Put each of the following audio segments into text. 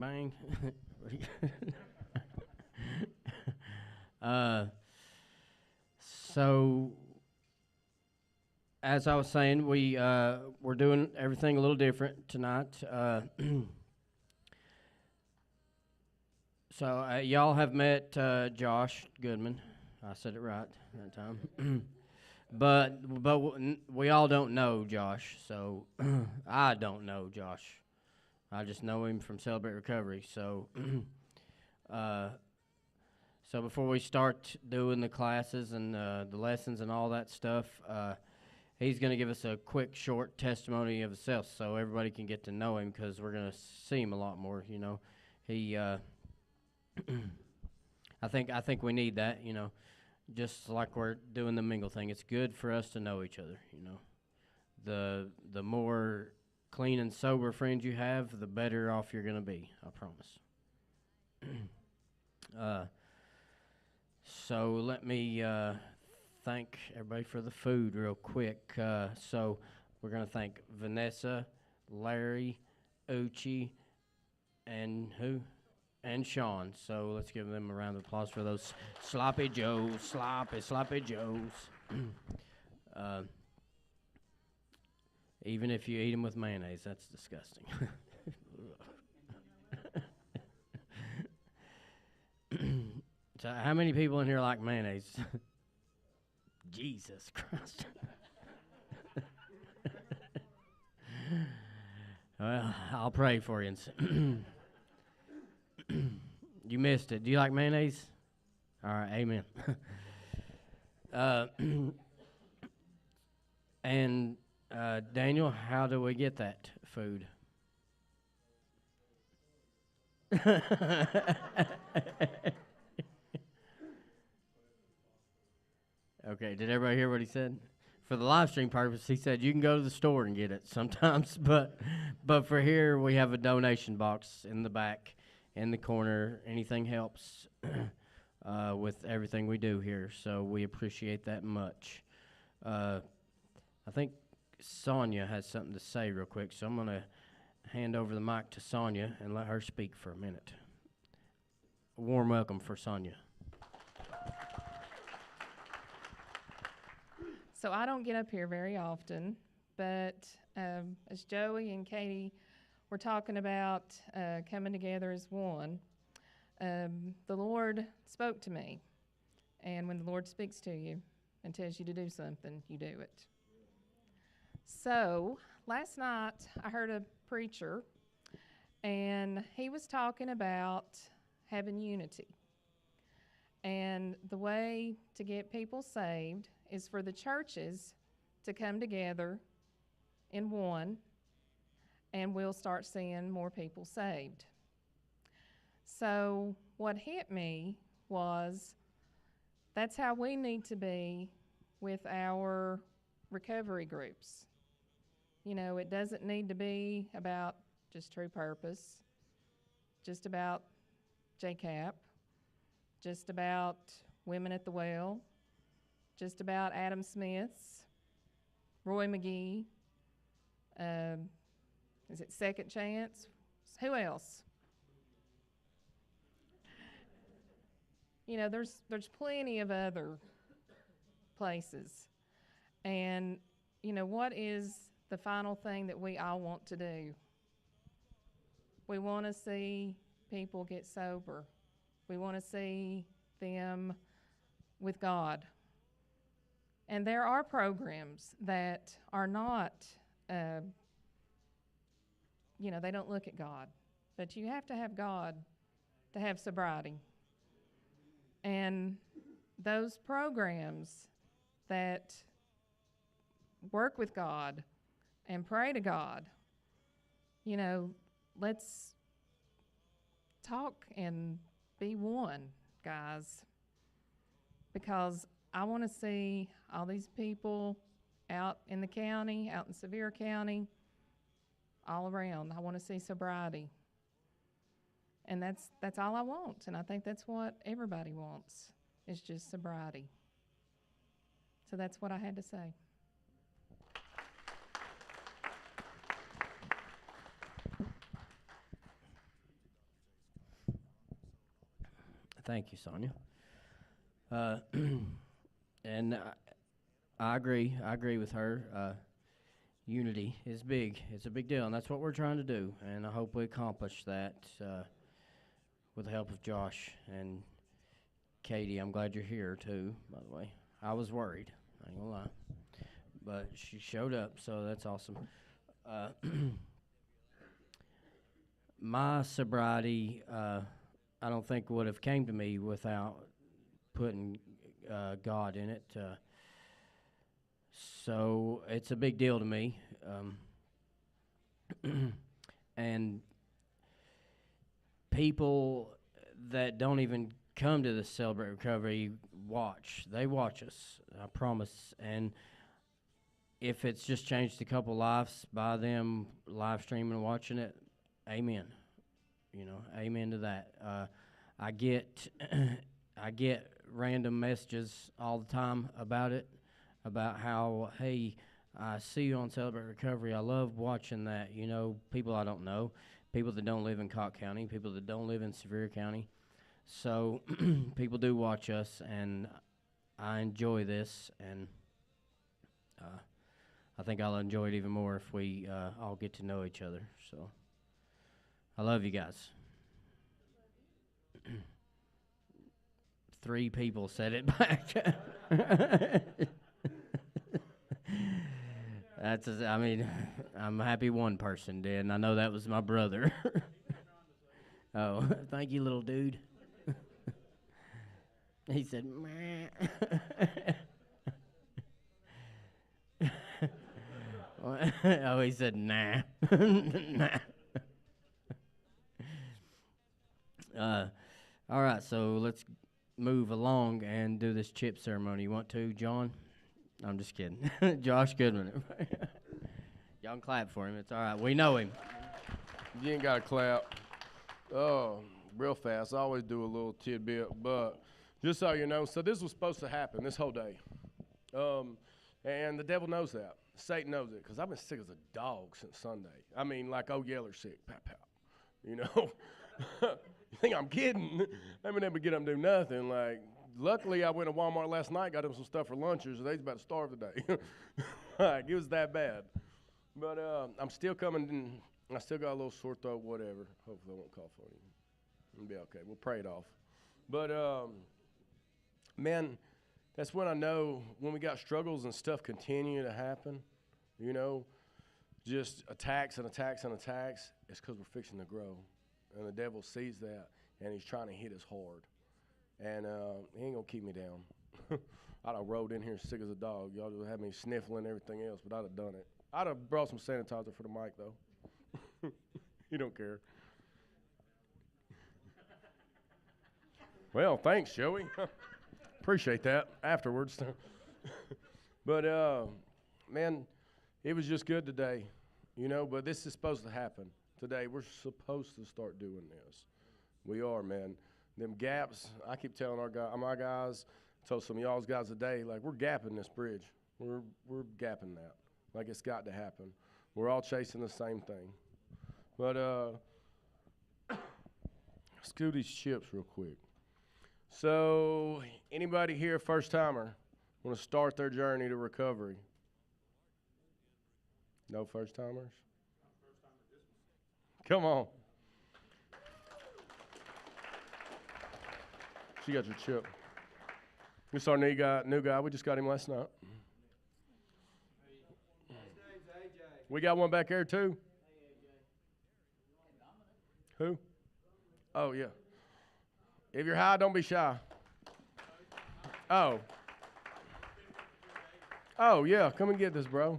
Bang. uh, so, as I was saying, we're doing everything a little different tonight. Y'all have met Josh Goodman. I said it right that time. We all don't know Josh, so I don't know Josh. I just know him from Celebrate Recovery. Uh, so before we start doing the classes and the lessons and all that stuff, he's going to give us a quick, short testimony of himself, so everybody can get to know him because we're going to see him a lot more. You know, he. I think we need that. You know, just like we're doing the mingle thing. It's good for us to know each other. You know, the more clean and sober friends you have, the better off you're going to be. I promise. uh, so let me thank everybody for the food real quick. So we're going to thank Vanessa, Larry, Uchi, and who? And Sean. So let's give them a round of applause for those sloppy joes, sloppy joes. uh, Even if you eat them with mayonnaise, that's disgusting. So how many people in here like mayonnaise? Jesus Christ. Well, I'll pray for you. You missed it. Do you like mayonnaise? All right, amen. uh, and Daniel, how do we get that food? Okay, did everybody hear what he said? For the live stream purpose, he said you can go to the store and get it sometimes, but for here we have a donation box in the back, in the corner. Anything helps with everything we do here, so we appreciate that much. I think Sonia has something to say real quick, so I'm going to hand over the mic to Sonia and let her speak for a minute. A warm welcome for Sonia. So I don't get up here very often, but as Joey and Katie were talking about coming together as one, the Lord spoke to me. And when the Lord speaks to you and tells you to do something, you do it. So last night I heard a preacher, and he was talking about having unity. And the way to get people saved is for the churches to come together in one, and we'll start seeing more people saved. So what hit me was that's how we need to be with our recovery groups. You know, it doesn't need to be about just True Purpose, just about JCAP, just about Women at the Well, just about Adam Smith's, Roy McGee, is it Second Chance? Who else? You know, there's plenty of other places. And, you know, what is the final thing that we all want to do? We want to see people get sober. We want to see them with God. And there are programs that are not, you know, they don't look at God. But you have to have God to have sobriety. And those programs that work with God and pray to God, you know, let's talk and be one, guys, because I want to see all these people out in the county, out in Sevier County, all around. I want to see sobriety. And that's all I want, and I think that's what everybody wants, is just sobriety. So that's what I had to say. Thank you, Sonia. Uh, and I agree. I agree with her. Unity is big. It's a big deal, and that's what we're trying to do. And I hope we accomplish that with the help of Josh and Katie. I'm glad you're here too. By the way, I was worried. I ain't gonna lie, but she showed up, so that's awesome. Uh, my sobriety, I don't think would have came to me without putting God in it. So it's a big deal to me. And people that don't even come to the Celebrate Recovery watch. They watch us, I promise. And if it's just changed a couple lives by them live streaming and watching it, amen. You know, amen to that. I get I get random messages all the time about it, about how, hey, I see you on Celebrate Recovery. I love watching that. You know, people I don't know, people that don't live in Cocke County, people that don't live in Sevier County. So people do watch us, and I enjoy this, and I think I'll enjoy it even more if we all get to know each other. So I love you guys. 3 people said it back. I mean, I'm happy one person did, and I know that was my brother. Oh, thank you, little dude. He said, meh. Oh, he said, nah. Nah. All right, so let's move along and do this chip ceremony. You want to, John? I'm just kidding. Josh Goodman. Y'all can clap for him. It's all right. We know him. You ain't got to clap. Oh, real fast. I always do a little tidbit, but just so you know, so this was supposed to happen this whole day. And the devil knows that. Satan knows it, because I've been sick as a dog since Sunday. I mean, like old Yeller sick. Pow, pow. You know? You think I'm kidding? I haven't able to get up and do nothing. Like, luckily, I went to Walmart last night, got them some stuff for lunches, and they was about to starve today. Like, it was that bad. But I'm still coming in. I still got a little sore throat, whatever. Hopefully I won't cough on you. It'll be okay. We'll pray it off. But, man, that's when I know when we got struggles and stuff continue to happen, you know, just attacks and attacks and attacks, it's because we're fixing to grow. And the devil sees that, and he's trying to hit us hard. And he ain't going to keep me down. I'd have rolled in here sick as a dog. Y'all just had me sniffling and everything else, but I'd have done it. I'd have brought some sanitizer for the mic, though. He don't care. Well, thanks, Joey. Appreciate that afterwards. But, man, it was just good today, you know, but this is supposed to happen today. We're supposed to start doing this. We are, man. Them gaps, I keep telling my guys, told some of y'all's guys today, like, we're gapping this bridge. We're gapping that. Like, it's got to happen. We're all chasing the same thing. But let's do these chips real quick. So, anybody here, first timer, want to start their journey to recovery? No first timers? Come on. She got your chip. This is our new guy. We just got him last night. We got one back there too. Who? Oh, yeah. If you're high, don't be shy. Oh. Oh, yeah. Come and get this, bro.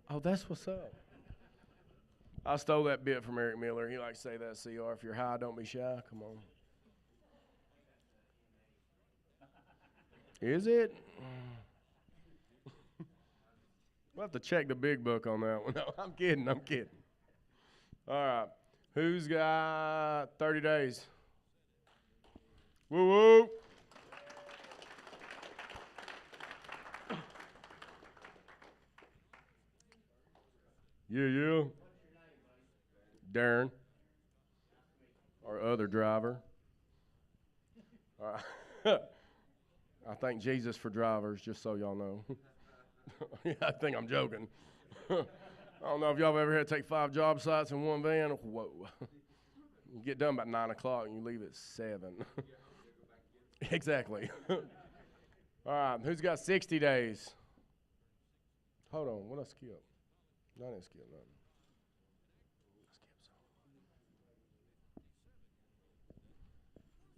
Oh, that's what's up. I stole that bit from Eric Miller. He likes to say that, CR. If you're high, don't be shy. Come on. Is it? We'll have to check the big book on that one. No, I'm kidding. All right. Who's got 30 days? Woo woo. Yeah. Darren, our other driver. All right. I thank Jesus for drivers, just so y'all know. Yeah, I think I'm joking. I don't know if y'all have ever had to take 5 job sites in one van. Whoa. You get done about 9 o'clock and you leave at 7. Exactly. All right, who's got 60 days? Hold on, what I skip? No, I didn't skip nothing. I skipped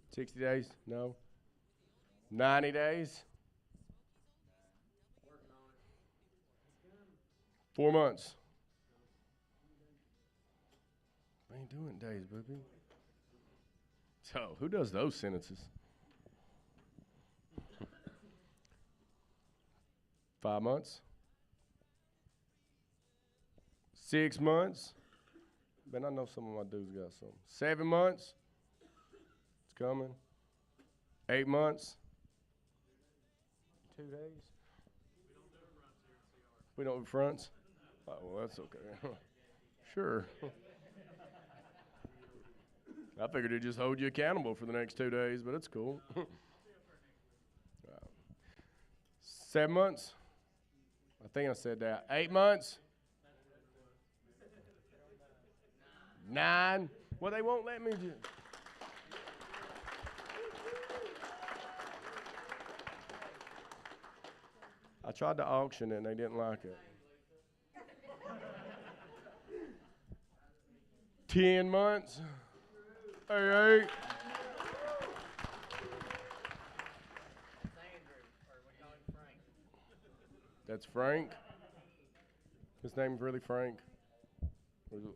some. 60 days? No. 90 days? 4 months. I ain't doing days, baby. So, who does those sentences? 5 months? 6 months? Man, I know some of my dudes got some. 7 months? It's coming. 8 months? 2 days? We don't do fronts? Oh, well, that's okay. Sure. I figured it'd just hold you accountable for the next 2 days, but it's cool. 7 months? I think I said that. 8 months? 9? Well, they won't let me do. I tried to auction it and they didn't like it. 10 months? Hey. That's Frank? His name's really Frank? Or is it-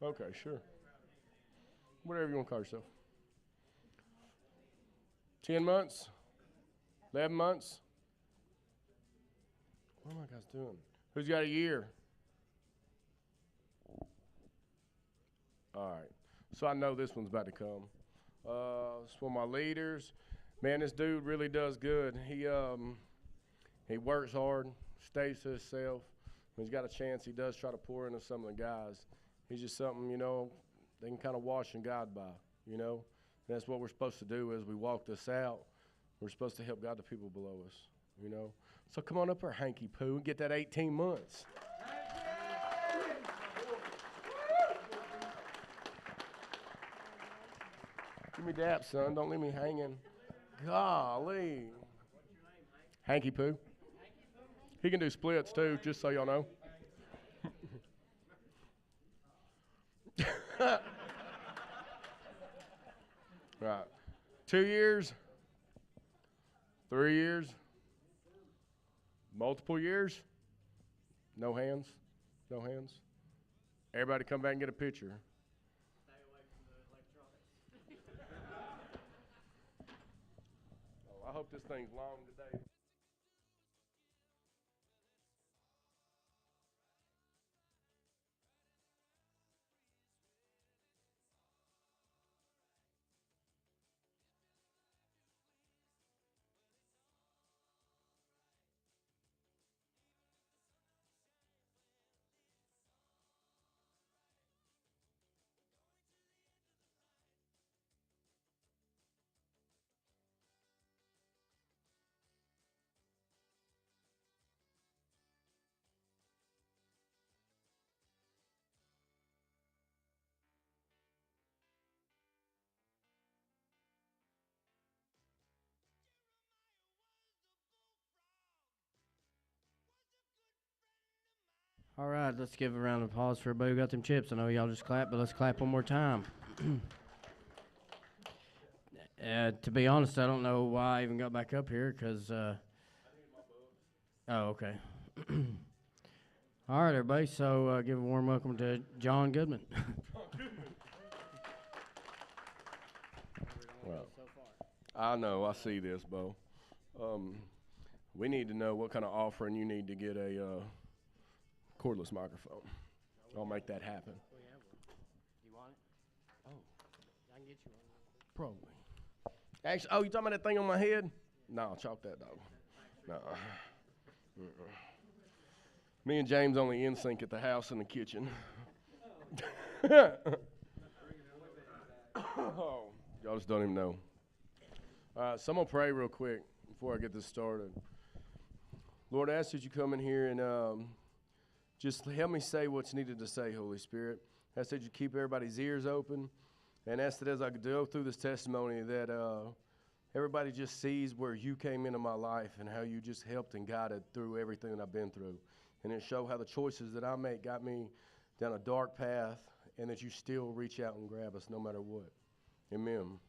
Okay, sure. Whatever you want to call yourself. 10 months? 11 months? What am I guys doing? Who's got a year? All right. So I know this one's about to come. It's one of my leaders. Man, this dude really does good. He works hard, stays to himself. When he's got a chance, he does try to pour into some of the guys. He's just something, they can kind of watch and guide by, And that's what we're supposed to do as we walk this out. We're supposed to help guide the people below us, So come on up here, Hanky Poo, and get that 18 months. Give me that, son. Don't leave me hanging. Golly. Hanky Poo. He can do splits, too, just so y'all know. Right. 2 years? 3 years? Multiple years? No hands? No hands? Everybody come back and get a picture. Stay away from the electronics. Oh, I hope this thing's long today. All right, let's give a round of applause for everybody who got them chips. I know y'all just clapped, but let's clap one more time. To be honest, I don't know why I even got back up here because. Oh, okay. All right, everybody. So give a warm welcome to John Goodman. Well, I know. I see this, Bo. We need to know what kind of offering you need to get a cordless microphone. I'll make that happen. You want it? Oh, I can get you one. Probably. Actually, you talking about that thing on my head? No, I'll chalk that, dog. No. Me and James only in sync at the house and the kitchen. Y'all just don't even know. All right, so I'm going to pray real quick before I get this started. Lord, I ask that you come in here and just help me say what's needed to say, Holy Spirit. I ask that you keep everybody's ears open. And ask that as I go through this testimony that everybody just sees where you came into my life and how you just helped and guided through everything that I've been through. And it show how the choices that I make got me down a dark path and that you still reach out and grab us no matter what. Amen.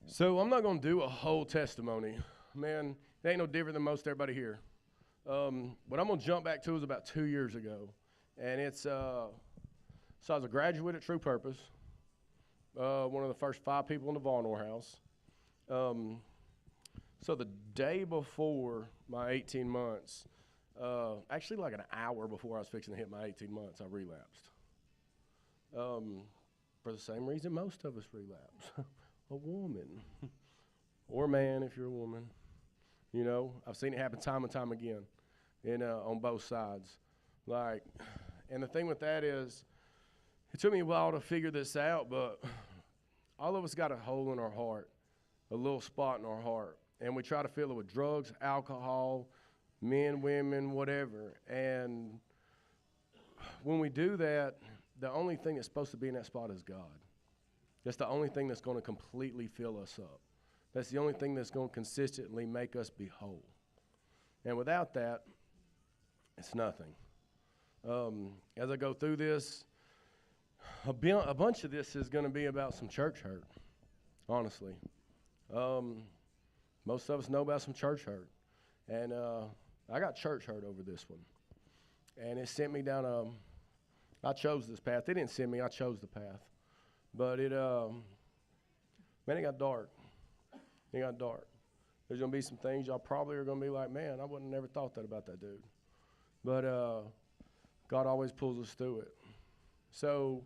So I'm not going to do a whole testimony. Man, it ain't no different than most everybody here. What I'm going to jump back to is about 2 years ago. And it's, so I was a graduate at True Purpose. One of the first 5 people in the Varnor house. So the day before my 18 months, actually like an hour before I was fixing to hit my 18 months, I relapsed. For the same reason most of us relapse. A woman. Or man if you're a woman. You know, I've seen it happen time and time again on both sides. And the thing with that is, it took me a while to figure this out, but all of us got a hole in our heart, a little spot in our heart, and we try to fill it with drugs, alcohol, men, women, whatever. And when we do that, the only thing that's supposed to be in that spot is God. That's the only thing that's going to completely fill us up. That's the only thing that's going to consistently make us be whole. And without that, it's nothing. As I go through this, a bunch of this is going to be about some church hurt, honestly. Most of us know about some church hurt. And I got church hurt over this one. And it sent me down I chose this path. They didn't send me, I chose the path. But it got dark. It got dark. There's going to be some things y'all probably are going to be like, man, I wouldn't have never thought that about that dude. But God always pulls us through it. So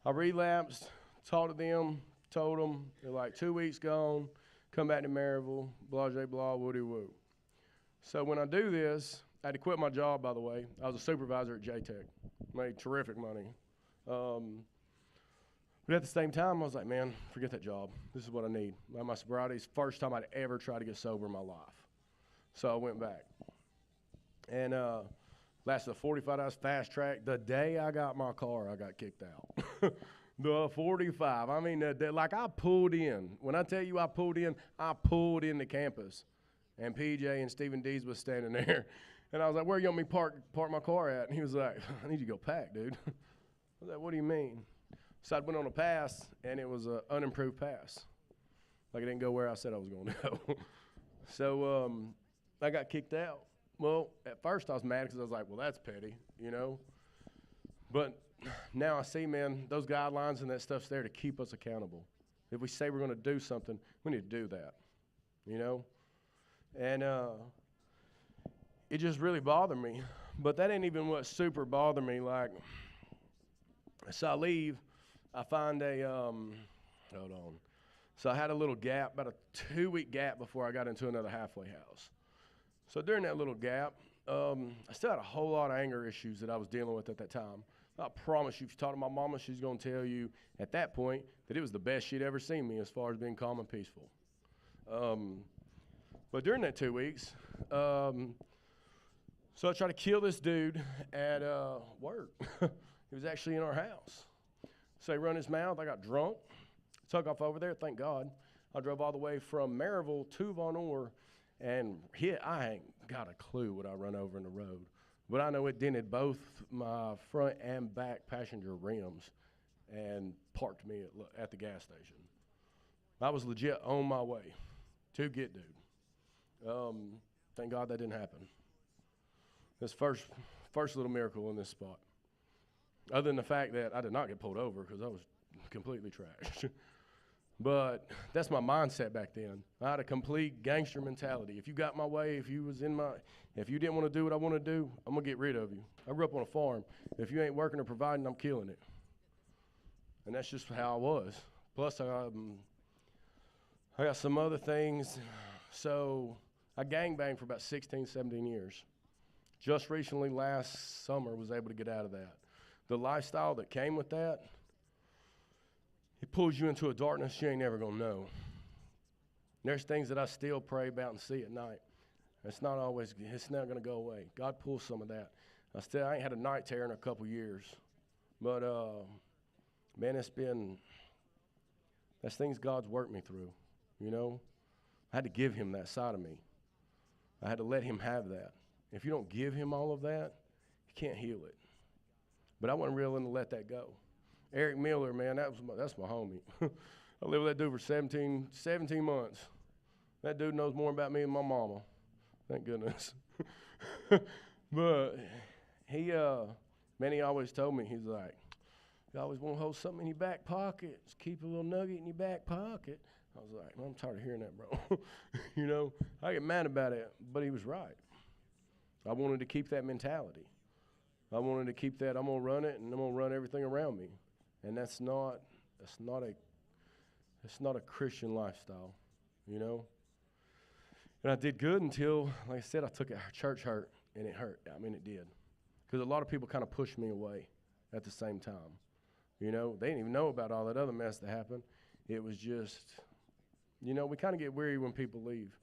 I relapsed, talked to them, told them, they're like 2 weeks gone, come back to Maryville, blah, blah, blah, woody woo. So when I do this, I had to quit my job, by the way. I was a supervisor at JTech, made terrific money. But at the same time, I was like, man, forget that job. This is what I need. My sobriety is the first time I'd ever tried to get sober in my life. So I went back. And lasted 45 hours fast track. The day I got my car, I got kicked out. The 45. I mean, like I pulled in. When I tell you I pulled into campus. And PJ and Stephen Dees was standing there. And I was like, where you want me to park my car at? And he was like, I need you to go pack, dude. I was like, what do you mean? So I went on a pass, and it was an unimproved pass. Like it didn't go where I said I was going to go. So I got kicked out. Well, at first I was mad because I was like, well, that's petty, you know. But now I see, man, those guidelines and that stuff's there to keep us accountable. If we say we're going to do something, we need to do that, you know. And it just really bothered me. But that ain't even what super bothered me. Like, so I leave. I find hold on. So I had a little gap, about a 2-week gap before I got into another halfway house. So during that little gap, I still had a whole lot of anger issues that I was dealing with at that time. I promise you, if you talk to my mama, she's going to tell you at that point that it was the best she'd ever seen me as far as being calm and peaceful. But during that 2 weeks, so I tried to kill this dude at work. He was actually in our house. So he run his mouth. I got drunk, took off over there. Thank God. I drove all the way from Maryville to Varnor and hit. I ain't got a clue what I run over in the road. But I know it dented both my front and back passenger rims and parked me at the gas station. I was legit on my way to get dude. Thank God that didn't happen. This first little miracle in this spot. Other than the fact that I did not get pulled over because I was completely trashed. But that's my mindset back then. I had a complete gangster mentality. If you got my way, if you didn't want to do what I want to do, I'm going to get rid of you. I grew up on a farm. If you ain't working or providing, I'm killing it. And that's just how I was. Plus, I got some other things. So I gangbanged for about 16, 17 years. Just recently, last summer, was able to get out of that. The lifestyle that came with that, He pulls you into a darkness you ain't never going to know. There's things that I still pray about and see at night. It's not going to go away. God pulls some of that. I ain't had a night terror in a couple years. But, man, that's things God's worked me through, you know. I had to give him that side of me. I had to let him have that. If you don't give him all of that, you can't heal it. But I wasn't willing to let that go. Eric Miller, man, that's my homie. I lived with that dude for 17 months. That dude knows more about me than my mama. Thank goodness. But he always told me, he's like, you always want to hold something in your back pocket. Just keep a little nugget in your back pocket. I was like, well, I'm tired of hearing that, bro. You know, I get mad about it, but he was right. I wanted to keep that mentality. I wanted to keep that, I'm going to run it, and I'm going to run everything around me. And that's not a Christian lifestyle, you know. And I did good until, like I said, I took it, church hurt, and it hurt. I mean, it did. Because a lot of people kind of pushed me away at the same time. You know, they didn't even know about all that other mess that happened. It was just, you know, we kind of get weary when people leave.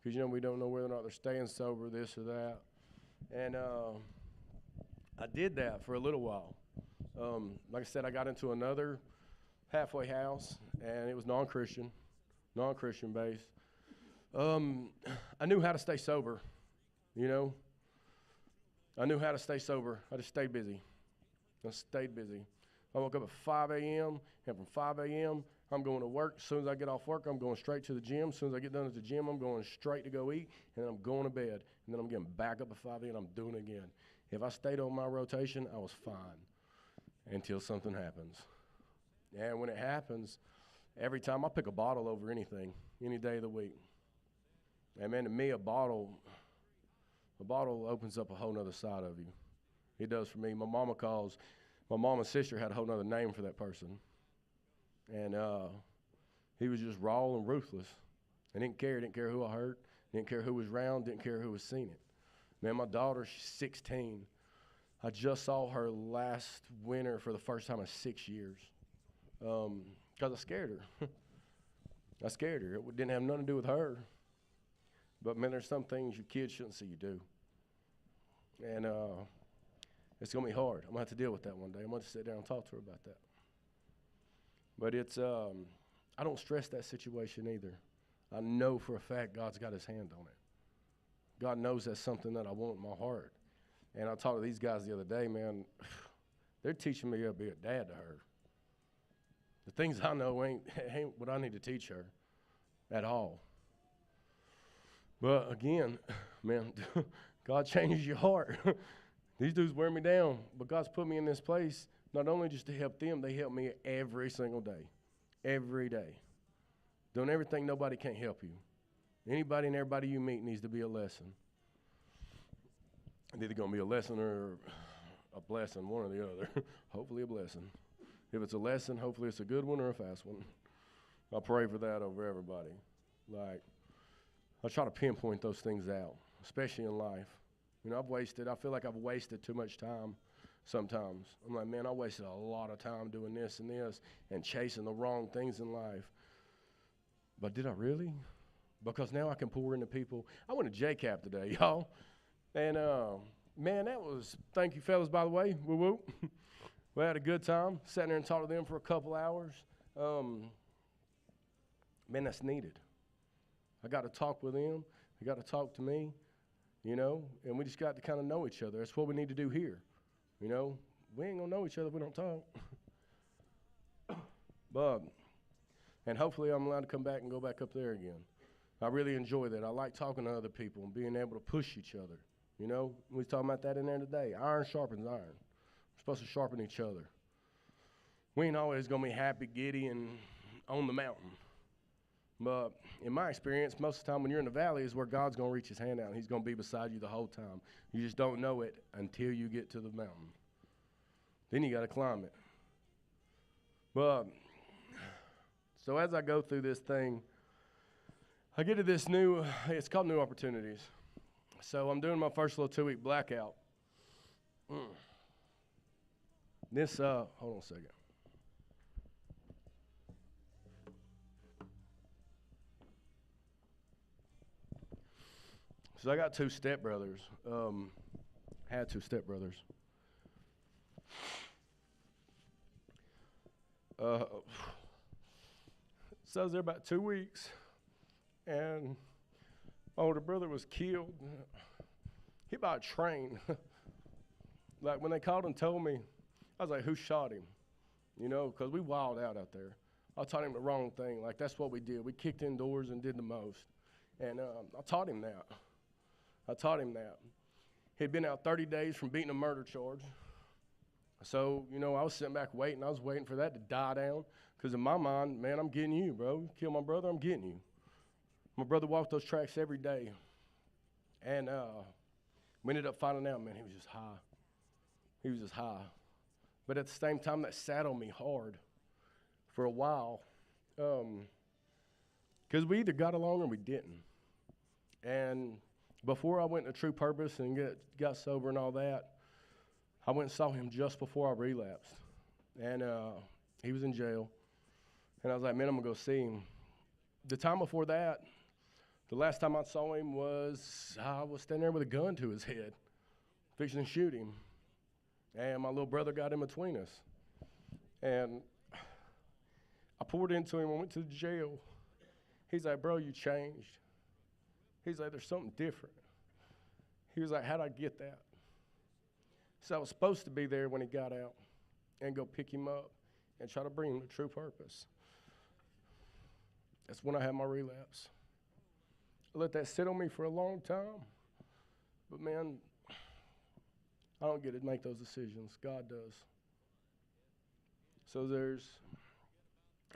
Because, you know, we don't know whether or not they're staying sober, this or that. And I did that for a little while. Like I said, I got into another halfway house, and it was non-Christian based. I knew how to stay sober, you know. I knew how to stay sober. I just stayed busy. I woke up at 5 a.m., and from 5 a.m., I'm going to work. As soon as I get off work, I'm going straight to the gym. As soon as I get done at the gym, I'm going straight to go eat, and then I'm going to bed. And then I'm getting back up at 5 a.m., I'm doing it again. If I stayed on my rotation, I was fine until something happens. And when it happens, every time I pick a bottle over anything, any day of the week. And man, to me, a bottle opens up a whole nother side of you. It does for me. My mom and sister had a whole nother name for that person. And he was just raw and ruthless. And didn't care who I hurt, didn't care who was around, didn't care who was seen it. Man, my daughter, she's 16. I just saw her last winter for the first time in 6 years. Because I scared her. It didn't have nothing to do with her. But, man, there's some things your kids shouldn't see you do. And it's going to be hard. I'm going to have to deal with that one day. I'm going to sit down and talk to her about that. But it's, I don't stress that situation either. I know for a fact God's got his hand on it. God knows that's something that I want in my heart. And I talked to these guys the other day, man. They're teaching me how to be a dad to her. The things I know ain't what I need to teach her at all. But again, man, God changes your heart. These dudes wear me down, but God's put me in this place not only just to help them, they help me every single day. Every day. Don't ever think nobody can't help you. Anybody and everybody you meet needs to be a lesson. It's either going to be a lesson or a blessing, one or the other. Hopefully a blessing. If it's a lesson, hopefully it's a good one or a fast one. I pray for that over everybody. Like, I try to pinpoint those things out, especially in life. You know, I feel like I've wasted too much time sometimes. I'm like, man, I wasted a lot of time doing this and chasing the wrong things in life. But did I really? Because now I can pour into people. I went to JCAP today, y'all. And, man, thank you fellas, by the way, woo-woo. We had a good time, sat there and talked to them for a couple hours. Man, that's needed. I got to talk with them. They got to talk to me, you know, and we just got to kind of know each other. That's what we need to do here, you know. We ain't going to know each other if we don't talk. And hopefully I'm allowed to come back and go back up there again. I really enjoy that. I like talking to other people and being able to push each other, you know. We was talking about that in there today. Iron sharpens iron. We're supposed to sharpen each other. We ain't always going to be happy, giddy, and on the mountain. But in my experience, most of the time when you're in the valley is where God's going to reach his hand out, and he's going to be beside you the whole time. You just don't know it until you get to the mountain. Then you got to climb it. But so as I go through this thing, I get to this it's called New Opportunities. So I'm doing my first little 2-week blackout. This, hold on a second. So I got two stepbrothers. Had two stepbrothers. So I was there about 2 weeks, and my older brother was killed, hit by a train. Like when they called and told me, I was like, who shot him? You know, because we wild out there. I taught him the wrong thing. Like that's what we did. We kicked indoors and did the most. And I taught him that. He'd been out 30 days from beating a murder charge. So, you know, I was sitting back waiting. I was waiting for that to die down. Because in my mind, man, I'm getting you, bro. You kill my brother, I'm getting you. My brother walked those tracks every day. And we ended up finding out, man, he was just high. But at the same time, that sat on me hard for a while. Because we either got along or we didn't. And before I went to True Purpose and got sober and all that, I went and saw him just before I relapsed. And he was in jail. And I was like, man, I'm going to go see him. The time before that, the last time I saw him was I was standing there with a gun to his head, fixing to shoot him. And my little brother got in between us. And I poured into him and went to the jail. He's like, bro, you changed. He's like, there's something different. He was like, how'd I get that? So I was supposed to be there when he got out and go pick him up and try to bring him to True Purpose. That's when I had my relapse. I let that sit on me for a long time. But man, I don't get to make those decisions. God does. So there's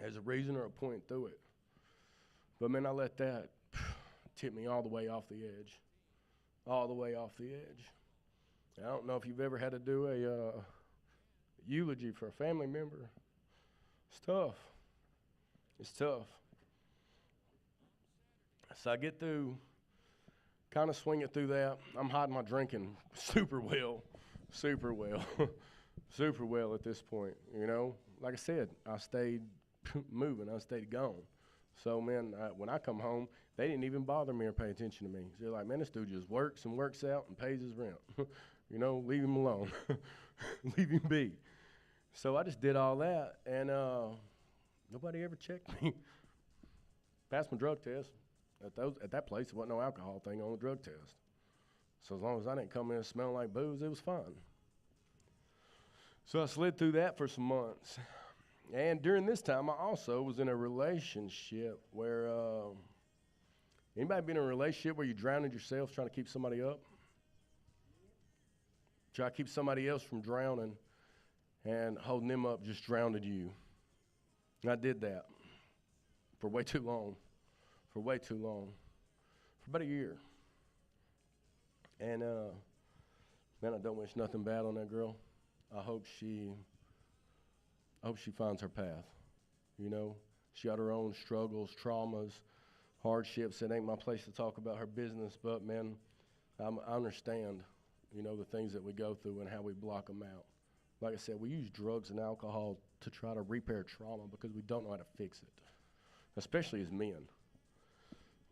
a reason or a point through it. But man, I let that tip me all the way off the edge. All the way off the edge. I don't know if you've ever had to do a eulogy for a family member. It's tough. It's tough. So I get through, kind of swing it through that. I'm hiding my drinking super well at this point, you know. Like I said, I stayed moving. I stayed gone. So, man, when I come home, they didn't even bother me or pay attention to me. They're like, man, this dude just works and works out and pays his rent. You know, leave him alone. Leave him be. So I just did all that, and nobody ever checked me. Passed my drug test. At that place, there wasn't no alcohol thing on the drug test. So as long as I didn't come in smelling like booze, it was fine. So I slid through that for some months. And during this time, I also was in a relationship where, anybody been in a relationship where you drowned yourself trying to keep somebody up? Try to keep somebody else from drowning, and holding them up just drowned you. And I did that for way too long. For about a year. And, man, I don't wish nothing bad on that girl. I hope she finds her path. You know, she got her own struggles, traumas, hardships. It ain't my place to talk about her business, but, man, I understand, you know, the things that we go through and how we block them out. Like I said, we use drugs and alcohol to try to repair trauma because we don't know how to fix it, especially as men.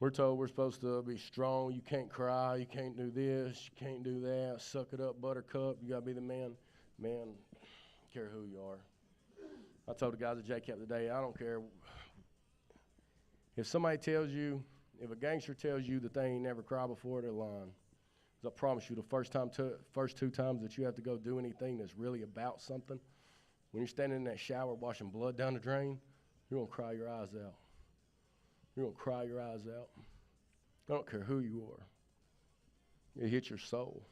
We're told we're supposed to be strong. You can't cry. You can't do this. You can't do that. Suck it up, buttercup. You got to be the man. Man, I don't care who you are. I told the guys at JCAP today, I don't care. If somebody tells you, if a gangster tells you that they ain't never cried before, they're lying. 'Cause I promise you, the first 2 times that you have to go do anything that's really about something, when you're standing in that shower washing blood down the drain, you're going to cry your eyes out. You're going to cry your eyes out. I don't care who you are. It hits your soul.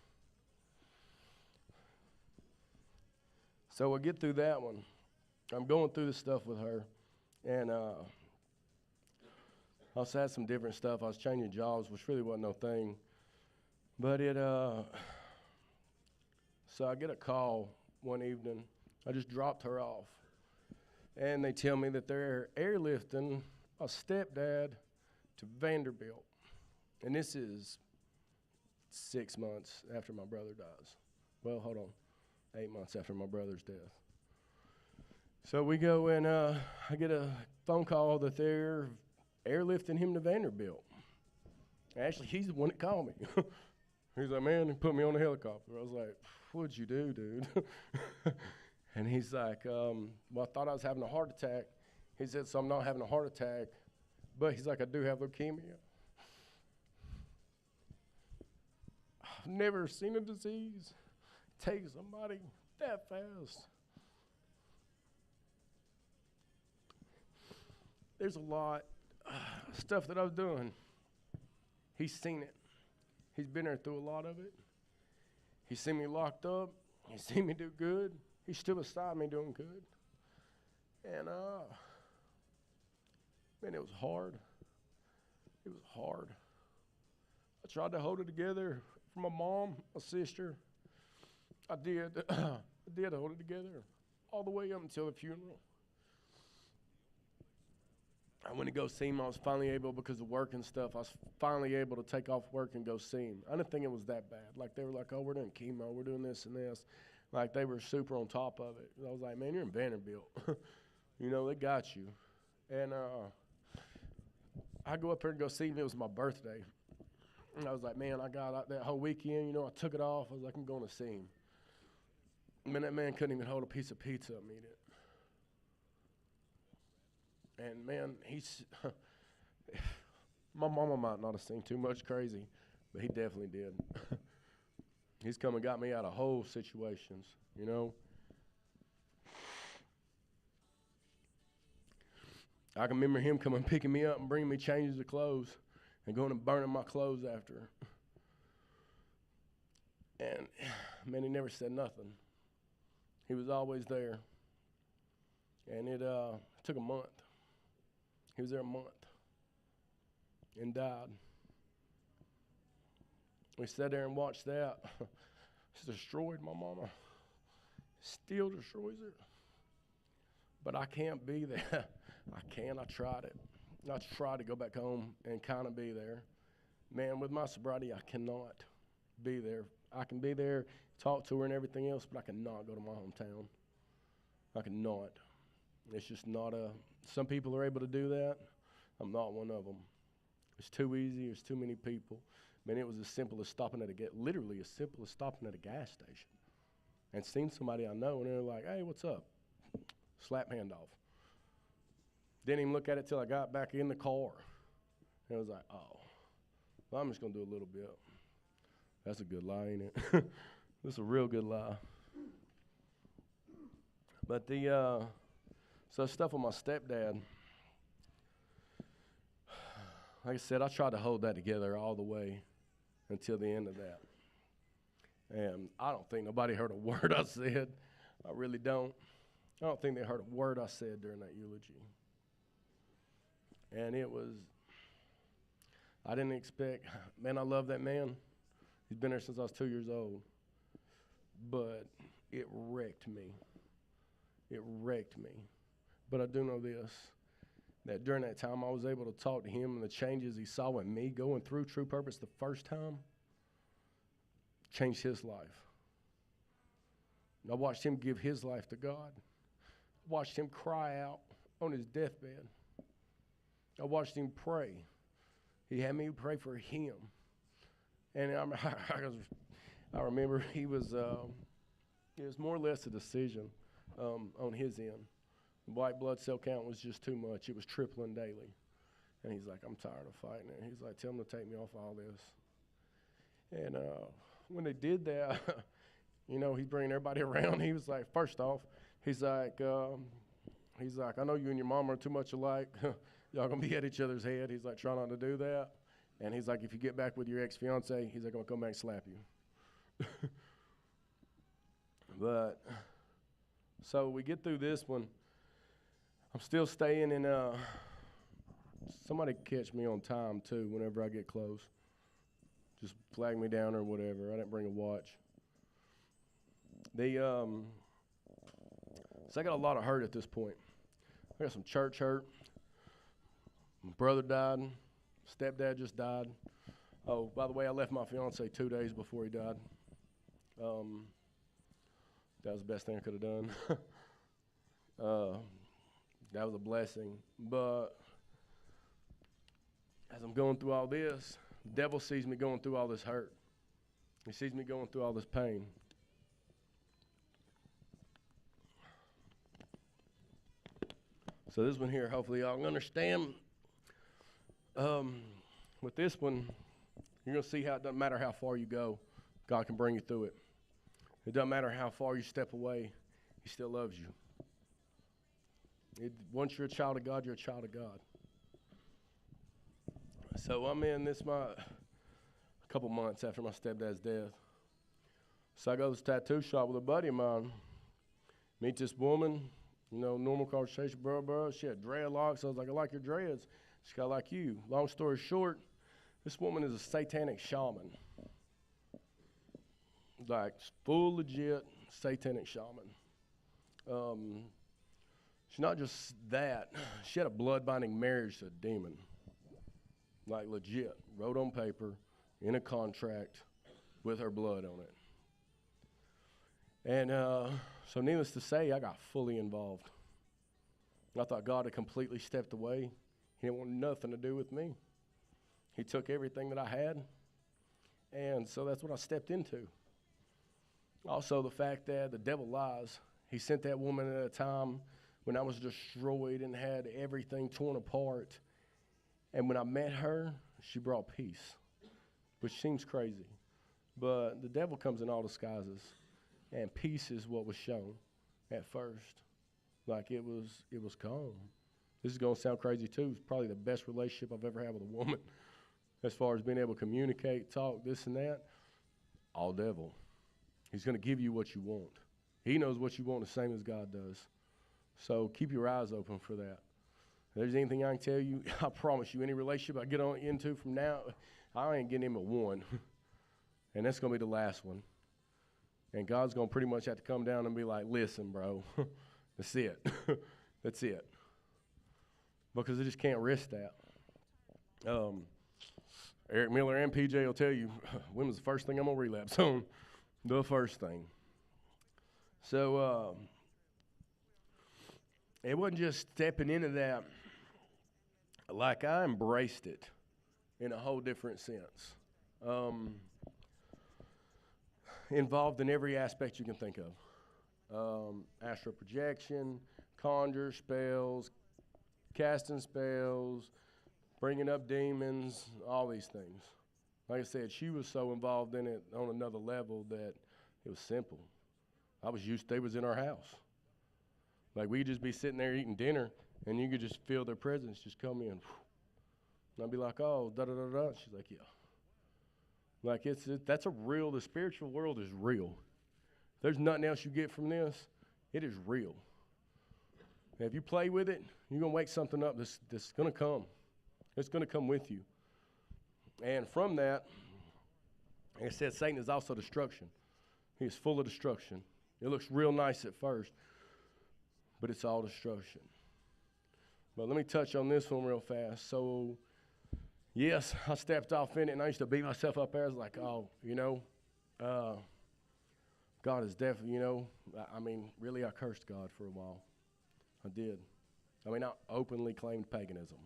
So I get through that one. I'm going through this stuff with her. And I also had some different stuff. I was changing jobs, which really wasn't no thing. But so I get a call one evening. I just dropped her off. And they tell me that they're airlifting a stepdad to Vanderbilt. And this is 6 months after my brother dies. Well, hold on. 8 months after my brother's death. So we go and I get a phone call that they're airlifting him to Vanderbilt. Actually, he's the one that called me. He's like, man, he put me on the helicopter. I was like, what'd you do, dude? And he's like, well, I thought I was having a heart attack. He said, so I'm not having a heart attack, but he's like, I do have leukemia. I've never seen a disease take somebody that fast. There's a lot of stuff that I was doing. He's seen it. He's been there through a lot of it. He's seen me locked up. He's seen me do good. He's still beside me doing good. And, man, it was hard. It was hard. I tried to hold it together for my mom, my sister. I did. I did hold it together all the way up until the funeral. I went to go see him. I was finally able, because of work and stuff, I was finally able to take off work and go see him. I didn't think it was that bad. Like, they were like, oh, we're doing chemo, we're doing this and this. Like, they were super on top of it. I was like, man, you're in Vanderbilt. You know, they got you. And I go up there and go see him. It was my birthday. And I was like, man, I got out that whole weekend. You know, I took it off. I was like, I'm going to see him. Man, that man couldn't even hold a piece of pizza up and eat it. And, man, he's my mama might not have seen too much crazy, but he definitely did. He's come and got me out of whole situations, you know. I can remember him coming picking me up and bringing me changes of clothes and going and burning my clothes after. And, man, he never said nothing. He was always there. And it took a month. He was there a month and died. We sat there and watched that. It's destroyed my mama. Still destroys her. But I can't be there. I can't. I tried it. I tried to go back home and kind of be there. Man, with my sobriety, I cannot be there. I can be there, talk to her and everything else, but I cannot go to my hometown. I cannot. It's just not a... Some people are able to do that. I'm not one of them. It's too easy. There's too many people. Man, it was as simple as stopping at literally as simple as stopping at a gas station and seeing somebody I know, and they're like, hey, what's up? Slap hand off. Didn't even look at it till I got back in the car. And I was like, oh, well, I'm just going to do a little bit. That's a good lie, ain't it? That's a real good lie. But so stuff with my stepdad, like I said, I tried to hold that together all the way until the end of that. And I don't think nobody heard a word I said. I really don't. I don't think they heard a word I said during that eulogy. And it was, I didn't expect, man, I love that man. He's been there since I was 2 years old. But it wrecked me. It wrecked me. But I do know this, that during that time I was able to talk to him, and the changes he saw in me going through True Purpose the first time changed his life. And I watched him give his life to God. I watched him cry out on his deathbed. I watched him pray. He had me pray for him. And I remember it was more or less a decision on his end. The white blood cell count was just too much. It was tripling daily. And he's like, I'm tired of fighting it. He's like, tell him to take me off all this. And when they did that, you know, he's bringing everybody around. He was like, first off, he's like, I know you and your mom are too much alike. Y'all gonna be at each other's head. He's like, try not to do that. And he's like, if you get back with your ex-fiance, he's like, I'm gonna come back and slap you. But, so we get through this one. I'm still staying in, somebody catch me on time too whenever I get close. Just flag me down or whatever. I didn't bring a watch. So I got a lot of hurt at this point. I got some church hurt. My brother died. Stepdad just died. Oh, by the way, I left my fiance 2 days before he died. That was the best thing I could have done. That was a blessing. But as I'm going through all this, The devil sees me going through all this hurt. He sees me going through all this pain. So this one here, hopefully y'all can understand. With this one, you're going to see how it doesn't matter how far you go, God can bring you through it. It doesn't matter how far you step away, He still loves you. Once you're a child of God, you're a child of God. So I'm in this a couple months after my stepdad's death. So I go to this tattoo shop with a buddy of mine. Meet this woman, normal conversation, bro. She had dreadlocks. I was like, I like your dreads. She's got like you. Long story short, this woman is a satanic shaman. Like, full legit satanic shaman. She's not just that. She had a blood-binding marriage to a demon. Like, legit. Wrote on paper, in a contract, with her blood on it. And so needless to say, I got fully involved. I thought God had completely stepped away. He didn't want nothing to do with me. He took everything that I had. And so that's what I stepped into. Also, the fact that the devil lies. He sent that woman at a time when I was destroyed and had everything torn apart. And when I met her, she brought peace, which seems crazy. But the devil comes in all disguises, and peace is what was shown at first. Like, it was calm. This is going to sound crazy, too. It's probably the best relationship I've ever had with a woman as far as being able to communicate, talk, this and that. All devil. He's going to give you what you want. He knows what you want the same as God does. So keep your eyes open for that. If there's anything I can tell you, I promise you, any relationship I get into from now, I ain't getting him a 1. And that's going to be the last one. And God's going to pretty much have to come down and be like, listen, bro, that's it. That's it. Because I just can't risk that. Eric Miller and PJ will tell you, when was the first thing I'm going to relapse on? The first thing. So it wasn't just stepping into that. Like, I embraced it in a whole different sense. Involved in every aspect you can think of. Astral projection, conjure spells, casting spells, bringing up demons, all these things. Like I said, she was so involved in it on another level that it was simple. I was used to, they was in our house. Like, we'd just be sitting there eating dinner, and you could just feel their presence just come in. And I'd be like, oh, da-da-da-da. She's like, yeah. Like, that's the spiritual world is real. There's nothing else you get from this. It is real. And if you play with it, you're going to wake something up that's going to come. It's going to come with you. And from that, like I said, Satan is also destruction. He is full of destruction. It looks real nice at first, but it's all destruction. But let me touch on this one real fast. So, yes, I stepped off in it, and I used to beat myself up there. I was like, oh, God is definitely, really I cursed God for a while. I did. I openly claimed paganism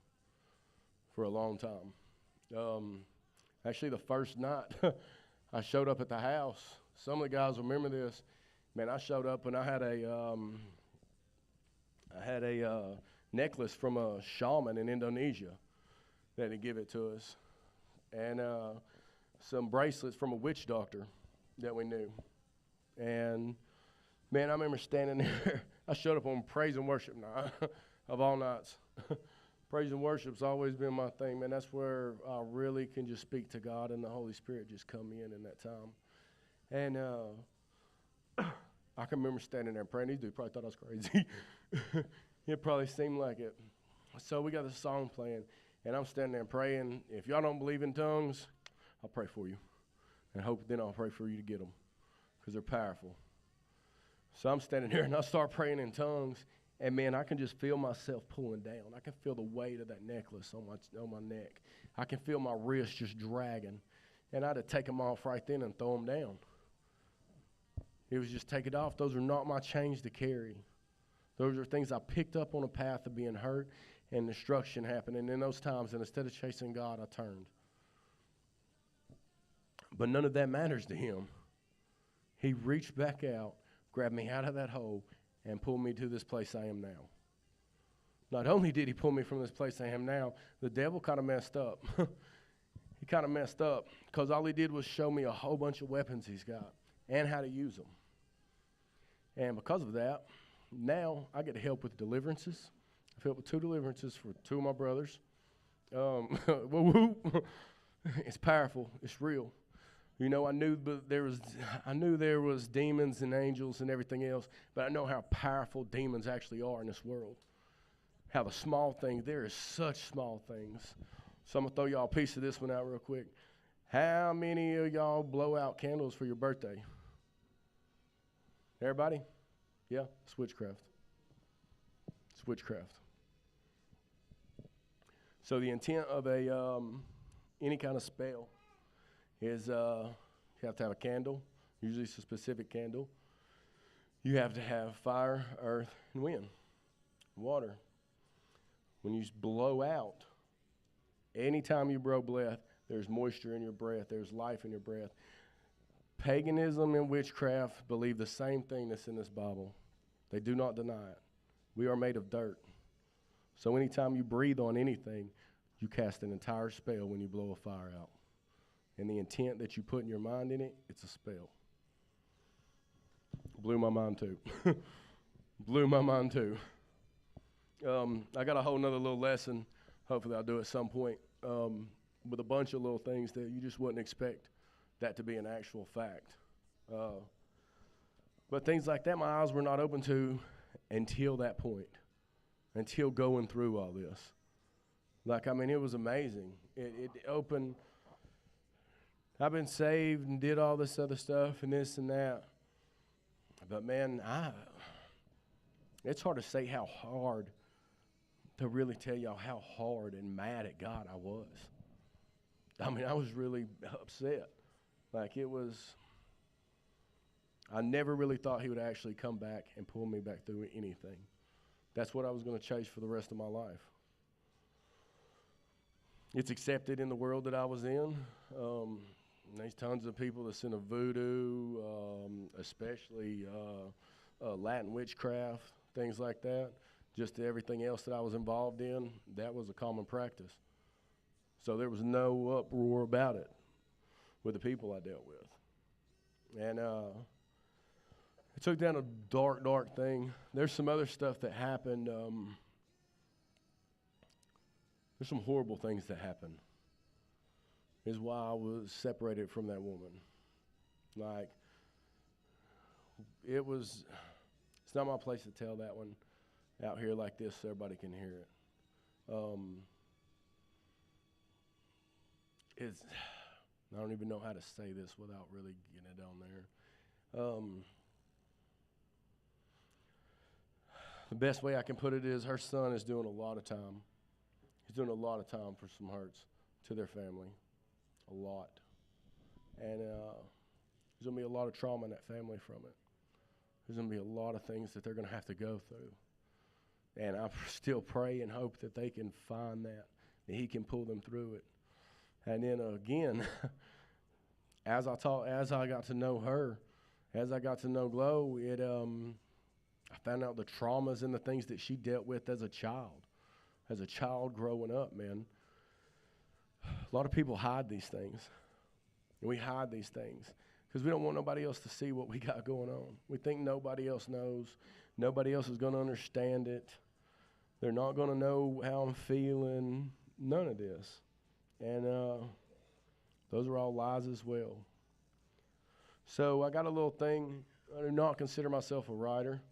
for a long time. Actually, the first night I showed up at the house, some of the guys remember this. Man, I showed up and I had a necklace from a shaman in Indonesia that he gave it to us, and some bracelets from a witch doctor that we knew. And man, I remember standing there. I showed up on praise and worship night of all nights. Praise and worship's always been my thing, man. That's where I really can just speak to God and the Holy Spirit just come in that time. And I can remember standing there praying. These dudes probably thought I was crazy. It probably seemed like it. So we got this song playing, and I'm standing there praying. If y'all don't believe in tongues, I'll pray for you. And then I'll pray for you to get them, because they're powerful. So I'm standing there, and I start praying in tongues. And, man, I can just feel myself pulling down. I can feel the weight of that necklace on my neck. I can feel my wrist just dragging. And I had to take them off right then and throw them down. It was just take it off. Those are not my chains to carry. Those are things I picked up on a path of being hurt and destruction happening. And in those times, and instead of chasing God, I turned. But none of that matters to him. He reached back out, grabbed me out of that hole, and pulled me to this place I am now. Not only did he pull me from this place I am now, the devil kind of messed up. He kind of messed up because all he did was show me a whole bunch of weapons he's got and how to use them. And because of that, now I get to help with deliverances. I've helped with 2 deliverances for 2 of my brothers. It's powerful. It's real. You know, I knew there was demons and angels and everything else, but I know how powerful demons actually are in this world. How the small things, there is such small things. So I'm going to throw y'all a piece of this one out real quick. How many of y'all blow out candles for your birthday? Everybody? Yeah? It's witchcraft. It's witchcraft. So the intent of any kind of spell is you have to have a candle, usually it's a specific candle. You have to have fire, earth, and wind, water. When you blow out, anytime you blow breath, there's moisture in your breath, there's life in your breath. Paganism and witchcraft believe the same thing that's in this Bible. They do not deny it. We are made of dirt. So anytime you breathe on anything, you cast an entire spell when you blow a fire out. And the intent that you put in your mind in it, it's a spell. Blew my mind too. Blew my mind too. I got a whole nother little lesson. Hopefully I'll do it at some point. With a bunch of little things that you just wouldn't expect that to be an actual fact. But things like that, my eyes were not open to until that point. Until going through all this. Like, I mean, it was amazing. It opened. I've been saved and did all this other stuff and this and that. But, man, it's hard to say how hard, to really tell y'all how hard and mad at God I was. I mean, I was really upset. Like, it was, I never really thought he would actually come back and pull me back through anything. That's what I was going to chase for the rest of my life. It's accepted in the world that I was in. There's tons of people that's into voodoo, especially Latin witchcraft, things like that. Just everything else that I was involved in, that was a common practice. So there was no uproar about it with the people I dealt with. And it took down a dark, dark thing. There's some other stuff that happened. There's some horrible things that happened. Is why I was separated from that woman. Like, it's not my place to tell that one out here like this so everybody can hear it. I don't even know how to say this without really getting it on there. The best way I can put it is her son is doing a lot of time. He's doing a lot of time for some hurts to their family. A lot. And there's going to be a lot of trauma in that family from it. There's going to be a lot of things that they're going to have to go through. And I still pray and hope that they can find that he can pull them through it. And then again, as I got to know her, as I got to know Glow, I found out the traumas and the things that she dealt with as a child growing up, man. A lot of people hide these things. And we hide these things because we don't want nobody else to see what we got going on. We think nobody else knows. Nobody else is going to understand it. They're not going to know how I'm feeling. None of this. And those are all lies as well. So I got a little thing. I do not consider myself a writer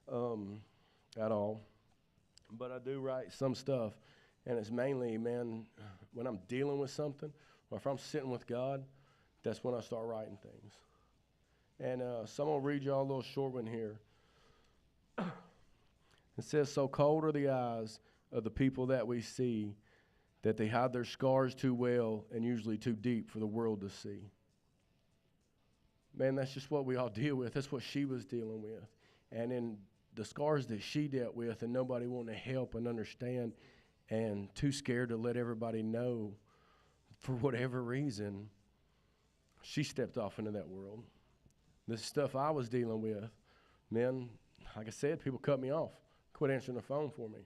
at all. But I do write some stuff. And it's mainly, man, when I'm dealing with something, or if I'm sitting with God, that's when I start writing things. And so I'm going to read y'all a little short one here. It says, "So cold are the eyes of the people that we see, that they hide their scars too well and usually too deep for the world to see." Man, that's just what we all deal with. That's what she was dealing with. And in the scars that she dealt with and nobody wanting to help and understand and too scared to let everybody know for whatever reason, she stepped off into that world. This stuff I was dealing with, man, like I said, people cut me off, quit answering the phone for me,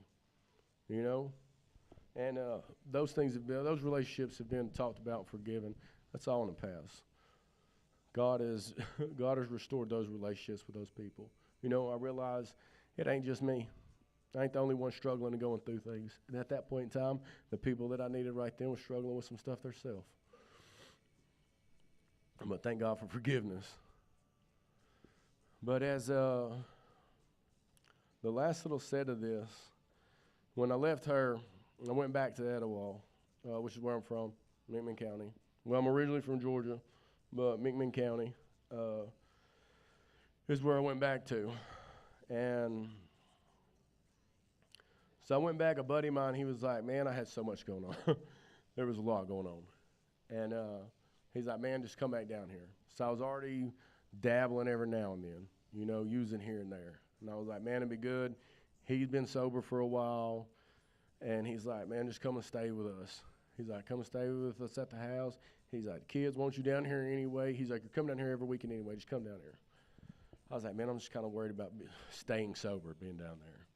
you know? And those relationships have been talked about and forgiven. That's all in the past. God has restored those relationships with those people. You know, I realize it ain't just me. I ain't the only one struggling and going through things. And at that point in time, the people that I needed right then were struggling with some stuff themselves. But thank God for forgiveness. But as the last little set of this, when I left her, I went back to Etowah, which is where I'm from, McMinn County. Well, I'm originally from Georgia, but McMinn County is where I went back to. And so I went back, a buddy of mine, he was like, man, I had so much going on. There was a lot going on. And he's like, man, just come back down here. So I was already dabbling every now and then, you know, using here and there. And I was like, man, it'd be good. He'd been sober for a while. And he's like, man, just come and stay with us. He's like, come and stay with us at the house. He's like, kids want you down here anyway. He's like, you're coming down here every weekend anyway. Just come down here. I was like, man, I'm just kind of worried about staying sober, being down there.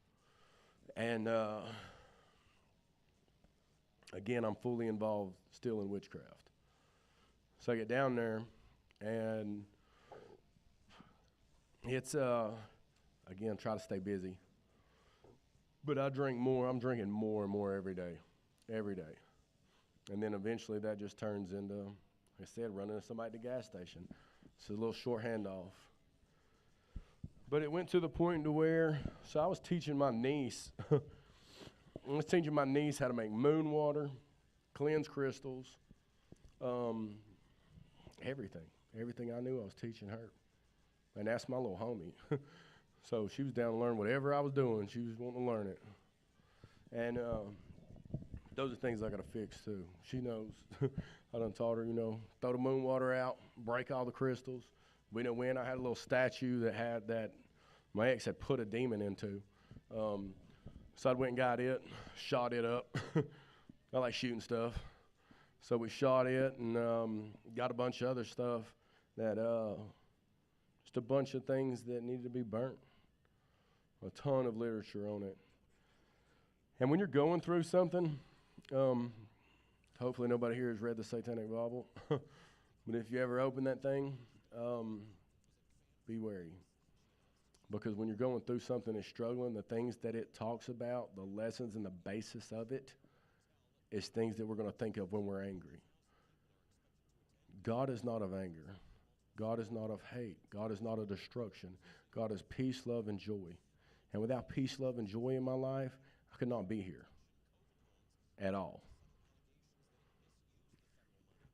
And again, I'm fully involved still in witchcraft. So I get down there, and it's, again, try to stay busy. But I drink more. I'm drinking more and more every day. And then eventually that just turns into, like I said, running to somebody at the gas station. It's a little short handoff. But it went to the point to where, so I was teaching my niece, how to make moon water, cleanse crystals, everything. Everything I knew I was teaching her. And that's my little homie. So she was down to learn whatever I was doing. She was wanting to learn it. And those are things I got to fix, too. She knows. I done taught her, you know, throw the moon water out, break all the crystals. We know when I had a little statue that my ex had put a demon into. So I went and got it, shot it up. I like shooting stuff. So we shot it and got a bunch of other stuff that, just a bunch of things that needed to be burnt. A ton of literature on it. And when you're going through something, hopefully nobody here has read the Satanic Bible, but if you ever open that thing, be wary. Because when you're going through something and struggling, the things that it talks about, the lessons and the basis of it, is things that we're going to think of when we're angry. God is not of anger. God is not of hate. God is not of destruction. God is peace, love, and joy. And without peace, love, and joy in my life, I could not be here at all.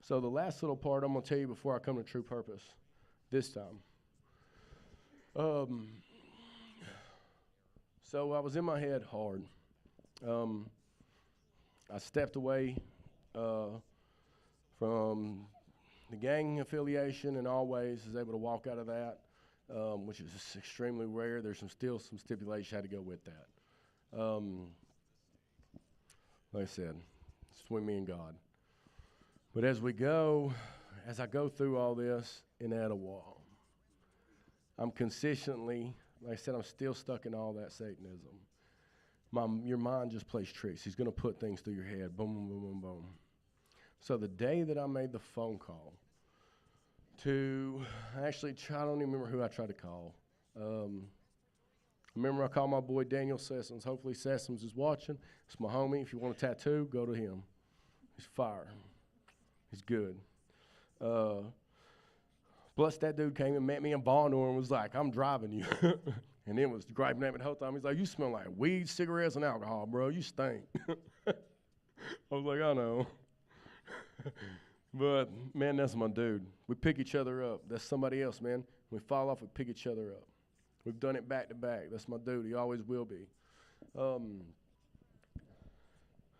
So the last little part I'm going to tell you before I come to true purpose this time. So I was in my head hard. I stepped away from the gang affiliation and always was able to walk out of that, which is extremely rare. There's still some stipulations I had to go with that. Like I said, it's between me and God. But as I go through all this in Etowah, I'm consistently, like I said, I'm still stuck in all that Satanism. Your mind just plays tricks. He's going to put things through your head. Boom, boom, boom, boom, boom. So the day that I made the phone call to, I don't even remember who I tried to call. I remember I called my boy Daniel Sessoms. Hopefully Sessoms is watching. It's my homie. If you want a tattoo, go to him. He's fire. He's good. Plus that dude came and met me in Baltimore and was like, I'm driving you. And then was griping at me the whole time. He's like, you smell like weed, cigarettes, and alcohol, bro. You stink. I was like, I know. But, man, that's my dude. We pick each other up. That's somebody else, man. When we fall off, we pick each other up. We've done it back to back. That's my dude. He always will be.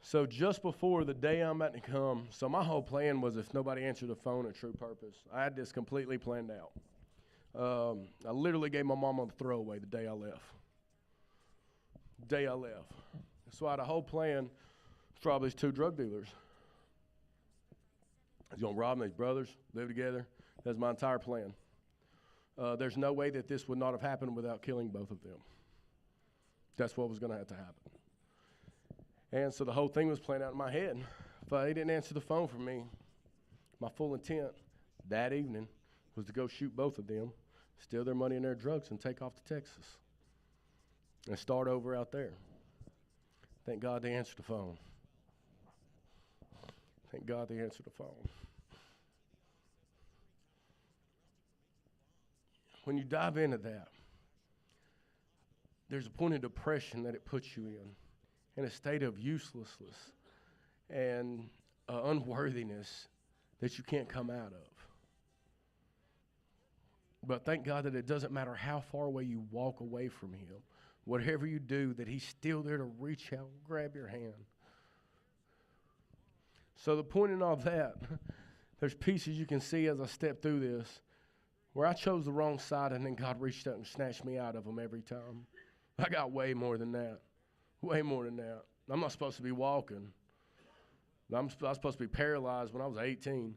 So just before the day I'm about to come, so my whole plan was if nobody answered the phone at True Purpose, I had this completely planned out. I literally gave my mom a throwaway the day I left. So I had a whole plan for all these two drug dealers. I was going to rob them, these brothers, live together. That's my entire plan. There's no way that this would not have happened without killing both of them. That's what was going to have to happen. And so the whole thing was playing out in my head. But he didn't answer the phone for me. My full intent that evening was to go shoot both of them, steal their money and their drugs, and take off to Texas and start over out there. Thank God they answered the phone. Thank God they answered the phone. When you dive into that, there's a point of depression that it puts you in a state of uselessness and unworthiness that you can't come out of. But thank God that it doesn't matter how far away you walk away from him, whatever you do, that he's still there to reach out and grab your hand. So the point in all that, there's pieces you can see as I step through this where I chose the wrong side and then God reached out and snatched me out of them every time. I got way more than that. Way more than that. I'm not supposed to be walking. I was supposed to be paralyzed when I was 18.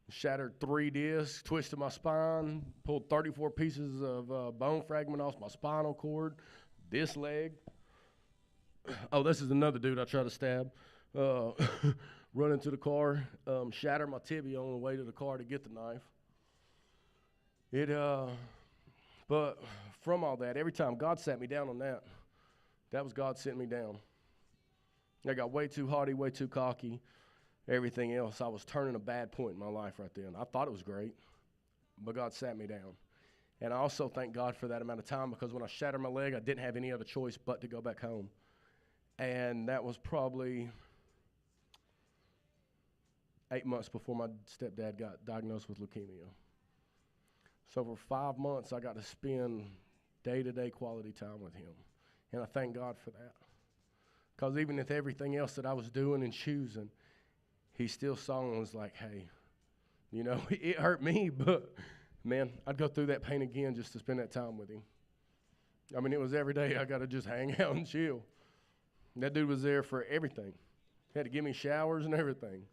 Shattered 3 discs, twisted my spine, pulled 34 pieces of bone fragment off my spinal cord, this leg. Oh, this is another dude I tried to stab. Run into the car, shattered my tibia on the way to the car to get the knife. But from all that, every time God sat me down on that, that was God sitting me down. I got way too haughty, way too cocky, everything else. I was turning a bad point in my life right then. I thought it was great, but God sat me down. And I also thank God for that amount of time, because when I shattered my leg, I didn't have any other choice but to go back home. And that was probably 8 months before my stepdad got diagnosed with leukemia. So for 5 months, I got to spend day-to-day quality time with him. And I thank God for that. Because even with everything else that I was doing and choosing, he still saw and was like, hey, you know, it hurt me, but, man, I'd go through that pain again just to spend that time with him. I mean, it was every day I got to just hang out and chill. That dude was there for everything. He had to give me showers and everything.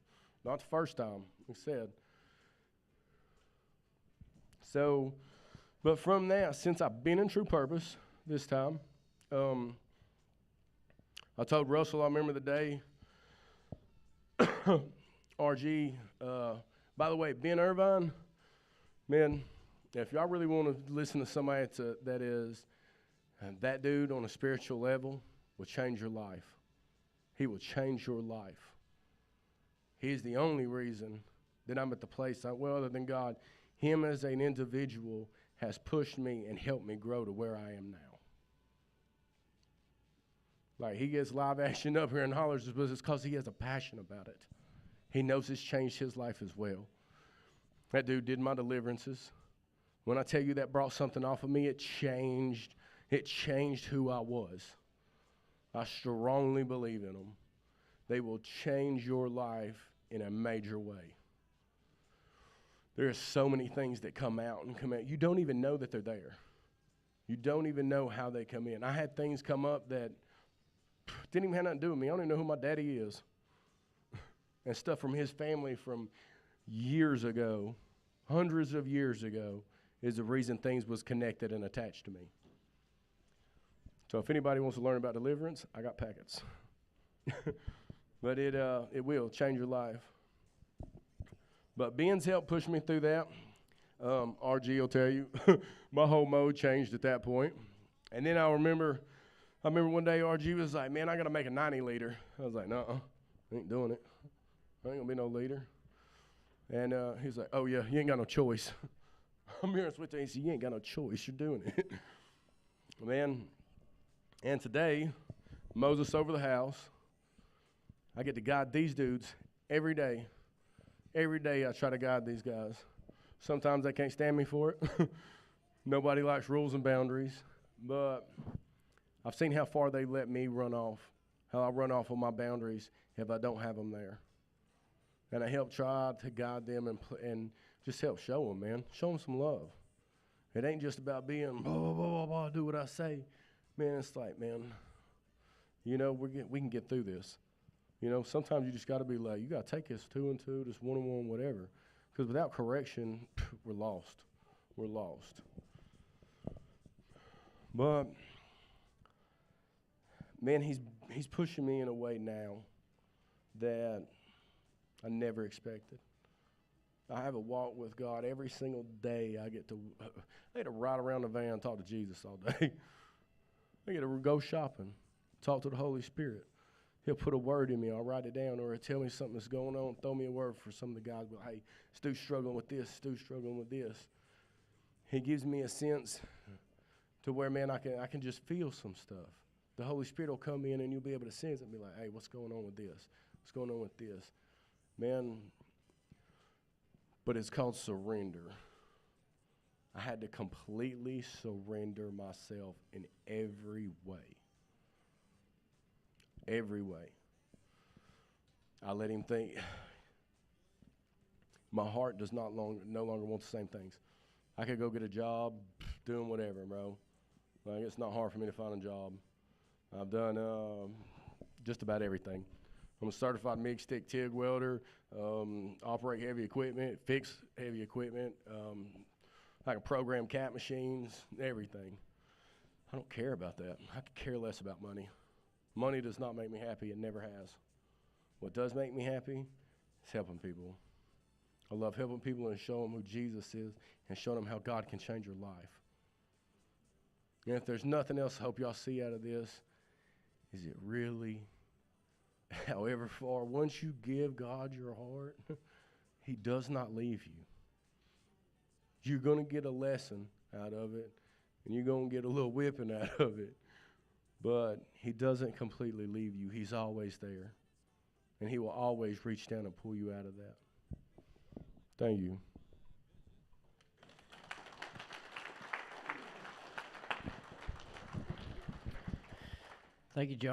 Not the first time, he said. So, but from that, since I've been in True Purpose this time, I told Russell, I remember the day, RG, by the way, Ben Irvine, man, if y'all really want to listen to somebody that is that dude on a spiritual level, will change your life. He will change your life. He's the only reason that I'm at the place, other than God, him as an individual has pushed me and helped me grow to where I am now. Like, he gets live action up here and hollers, but it's because he has a passion about it. He knows it's changed his life as well. That dude did my deliverances. When I tell you that brought something off of me, it changed who I was. I strongly believe in them. They will change your life in a major way. There are so many things that come out. You don't even know that they're there. You don't even know how they come in. I had things come up that didn't even have nothing to do with me. I don't even know who my daddy is. And stuff from his family from years ago, hundreds of years ago, is the reason things was connected and attached to me. So if anybody wants to learn about deliverance, I got packets. But it will change your life. But Ben's helped push me through that. RG will tell you, my whole mode changed at that point. And then I remember one day RG was like, man, I got to make a 90-liter. I was like, nuh-uh, I ain't doing it. I ain't going to be no leader. And he's like, oh, yeah, you ain't got no choice. I'm here and switch to AC, you ain't got no choice. You're doing it. Man, and today, Moses over the house. I get to guide these dudes every day. Every day I try to guide these guys. Sometimes they can't stand me for it. Nobody likes rules and boundaries. But I've seen how far they let me run off, how I run off on my boundaries if I don't have them there. And I help try to guide them and just help show them, man. Show them some love. It ain't just about being blah, blah, blah, blah, blah, do what I say. Man, it's like, man, you know, we can get through this. You know, sometimes you just got to be like, you got to take this 2 and 2, this 1 and 1, whatever. Because without correction, we're lost. We're lost. But, man, he's pushing me in a way now that I never expected. I have a walk with God every single day. I get to ride around the van and talk to Jesus all day. I get to go shopping, talk to the Holy Spirit. He'll put a word in me. I'll write it down, or he'll tell me something that's going on. Throw me a word for some of the guys. But hey, Stu's struggling with this. Stu's struggling with this. He gives me a sense to where, man, I can just feel some stuff. The Holy Spirit will come in, and you'll be able to sense it and be like, hey, what's going on with this? What's going on with this? Man, but it's called surrender. I had to completely surrender myself in every way. Every way. I let him think. My heart does no longer want the same things. I could go get a job doing whatever, bro. Like, it's not hard for me to find a job. I've done just about everything. I'm a certified MIG stick TIG welder, operate heavy equipment, fix heavy equipment. I can program cat machines, everything. I don't care about that. I could care less about money. Money does not make me happy. It never has. What does make me happy is helping people. I love helping people and showing them who Jesus is and showing them how God can change your life. And if there's nothing else I hope y'all see out of this, is it really, however far, once you give God your heart, he does not leave you. You're going to get a lesson out of it, and you're going to get a little whipping out of it. But he doesn't completely leave you. He's always there. And he will always reach down and pull you out of that. Thank you. Thank you, Joe.